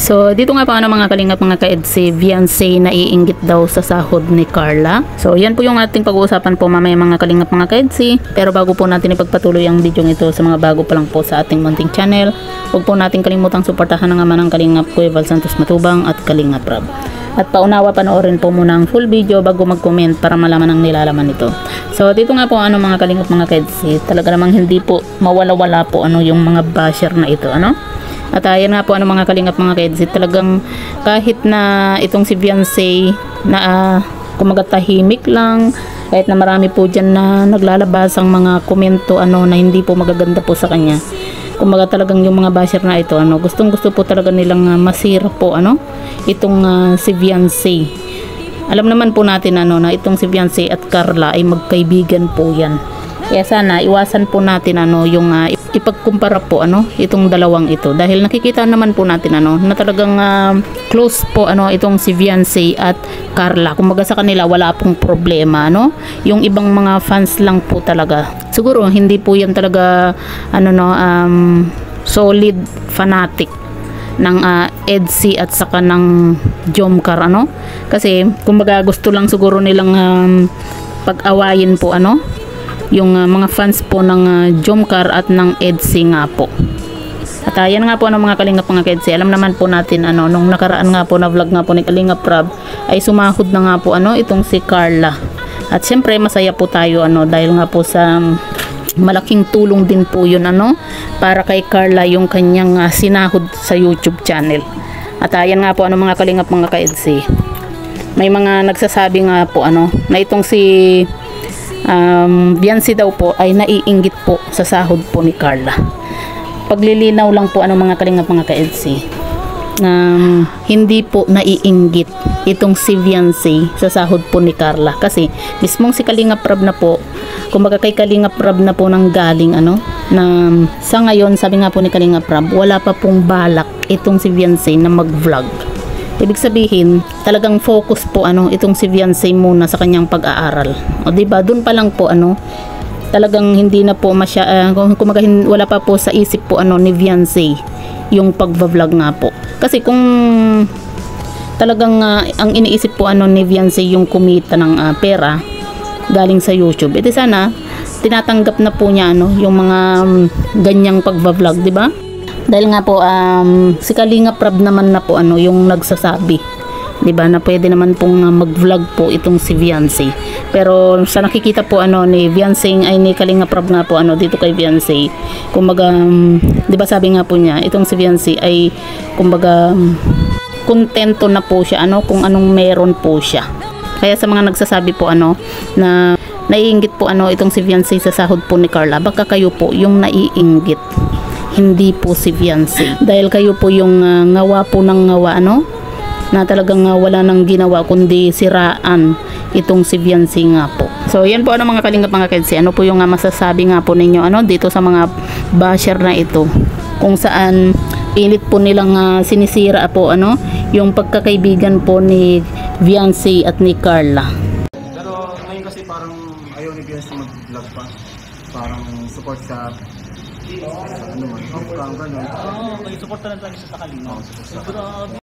So, dito nga pa mga kalingap mga ka-EDSI, Beyonce naiinggit daw sa sahod ni Carla. So, yan po yung ating pag-uusapan po mamaya mga kalingap mga ka-EDSI. Pero bago po natin ipagpatuloy ang video ito sa mga bago pa lang po sa ating munting channel, huwag po natin kalimutang suportahan ng ama ng Kalingap Kuya Val Santos Matubang at Kalingap Rab. At paunawa panoorin po muna ang full video bago mag-comment para malaman ang nilalaman nito. So, dito nga po mga kalingap mga ka-EDSI, talaga namang hindi po mawala-wala po yung mga basher na ito, At ayan nga po mga kalingap mga ka-EDSI, talagang kahit na itong si Beyonce na kumaga tahimik lang, kahit na marami po dyan na naglalabas ang mga komento na hindi po magaganda po sa kanya. Kumaga talagang yung mga basher na ito, gustong gusto po talaga nilang masira po itong si Beyonce. Alam naman po natin na itong si Beyonce at Carla ay magkaibigan po yan. Kaya sana iwasan po natin yung ipagkumpara po itong dalawang ito, dahil nakikita naman po natin na talagang close po itong si Beyonce at Carla. Kumbaga sa kanila wala pong problema, yung ibang mga fans lang po talaga. Siguro hindi po yan talaga solid fanatic ng EDSI at saka ng Jomcar, kasi kumbaga gusto lang siguro nilang pag-awayin po yung mga fans po ng Jomcar at ng EDSI nga po. At yan nga po mga kalingap mga ka-EDSI, alam naman po natin nung nakaraan nga po na vlog nga po ni Kalingap Rab ay sumahod na nga po itong si Carla. At syempre masaya po tayo dahil nga po sa malaking tulong din po yun para kay Carla yung kanyang sinahod sa YouTube channel. At yan nga po mga kalingap mga ka-EDSI, may mga nagsasabi nga po na itong si Beyonce daw po ay naiinggit po sa sahod po ni Carla. Paglilinaw lang po mga kalingap mga ka-EDSI, hindi po naiinggit itong si Beyonce sa sahod po ni Carla, kasi mismong si Kalingap Rab na po, kumbaga kay Kalingap Rab na po nang galing na sa ngayon, sabi nga po ni Kalingap Rab, wala pa pong balak itong si Beyonce na mag-vlog. Ibig sabihin, talagang focus po itong si Beyonce muna sa kanyang pag-aaral. O diba, doon pa lang po talagang hindi na po kumaga wala pa po sa isip po ni Beyonce yung pag-vlog nga po. Kasi kung talagang ang iniisip po ni Beyonce yung kumita ng pera galing sa YouTube, ito sana tinatanggap na po niya yung mga ganyang pag-vlog, di ba? Dahil nga po si Kalingap Rab naman na po yung nagsasabi, 'di ba, na pwede naman pong mag-vlog po itong si Beyonce. Pero sa nakikita po ni Beyonce ay ni Kalingap Rab nga po dito kay Beyonce, kumbaga 'di ba sabi nga po niya, itong si Beyonce ay kumbaga kontento na po siya kung anong meron po siya. Kaya sa mga nagsasabi po na naiinggit po itong si Beyonce sa sahod po ni Carla, baka kayo po yung naiinggit, hindi po si Beyonce, dahil kayo po yung ngawa po ng ngawa na talagang wala nang ginawa kundi siraan itong si Beyonce nga po. So yan po mga kalingap mga ka-EDSI, po yung masasabi nga po ninyo dito sa mga basher na ito, kung saan pilit po nilang sinisira po yung pagkakaibigan po ni Beyonce at ni Carla. Pero ngayon kasi parang ayaw ni Beyonce mag-vlog pa, parang support sa parang gano'n. May support na lang tayo sa Kalingap.